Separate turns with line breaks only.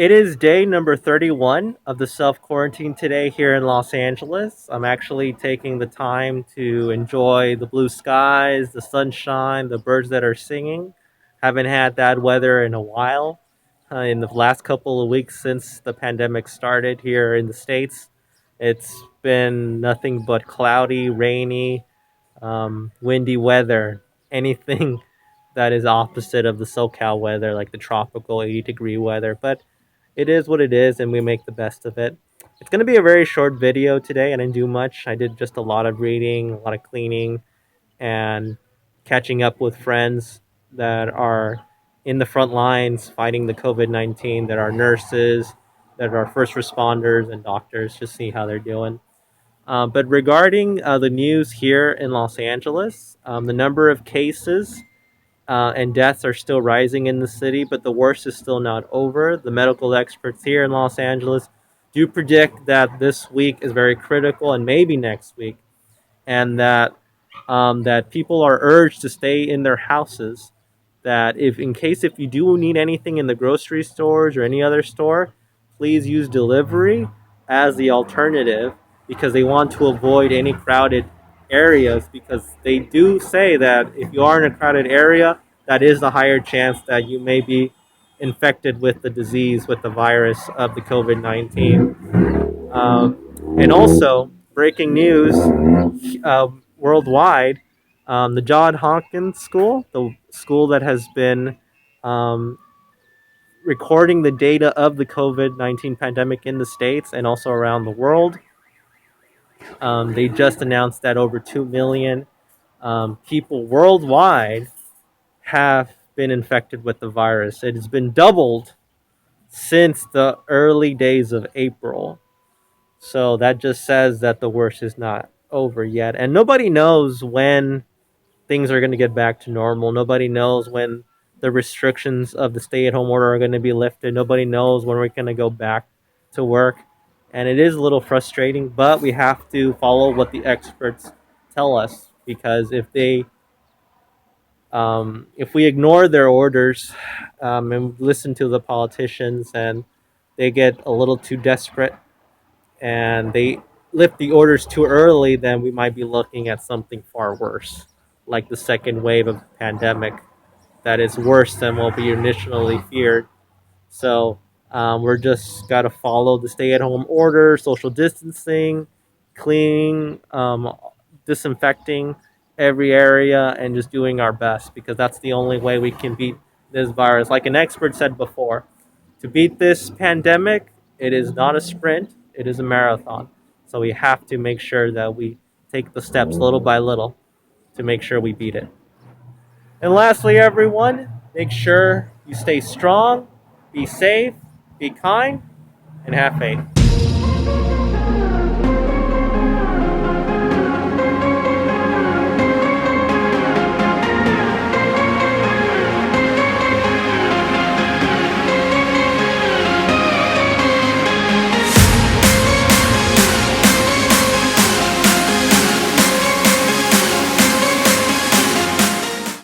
It is day number 31 of the self quarantine today here in Los Angeles. I'm actually taking the time to enjoy the blue skies, the sunshine, the birds that are singing. Haven't had that weather in a while. In the last couple of weeks since the pandemic started here in the States, it's been nothing but cloudy, rainy, windy weather. Anything that is opposite of the SoCal weather, like the tropical 80-degree weather. But it is what it is, and we make the best of it. It's going to be a very short video today. I didn't do much. I did just a lot of reading, a lot of cleaning, and catching up with friends that are in the front lines fighting the COVID-19, that are nurses, that are first responders and doctors, just see how they're doing. But regarding the news here in Los Angeles, the number of cases and deaths are still rising in the city, but the worst is still not over. The medical experts here in Los Angeles do predict that this week is very critical, and maybe next week, and that people are urged to stay in their houses. That if you do need anything in the grocery stores or any other store, please use delivery as the alternative, because they want to avoid any crowded areas, because they do say that if you are in a crowded area, that is the higher chance that you may be infected with the disease, with the virus of the COVID-19. And also, breaking news worldwide, the John Hopkins School, the school that has been um, recording the data of the COVID-19 pandemic in the States and also around the world, they just announced that over 2 million people worldwide have been infected with the virus. It has been doubled since the early days of April. So that just says that the worst is not over yet. And nobody knows when things are going to get back to normal. Nobody knows when the restrictions of the stay at home order are going to be lifted. Nobody knows when we're going to go back to work. And it is a little frustrating, but we have to follow what the experts tell us, because if we ignore their orders and listen to the politicians, and they get a little too desperate and they lift the orders too early, then we might be looking at something far worse, like the second wave of the pandemic that is worse than what we initially feared. So we're just got to follow the stay-at-home order, social distancing, cleaning, disinfecting every area, and just doing our best, because that's the only way we can beat this virus. Like an expert said before, to beat this pandemic, it is not a sprint, it is a marathon. So we have to make sure that we take the steps little by little to make sure we beat it. And lastly, everyone, make sure you stay strong, be safe, be kind, and have faith.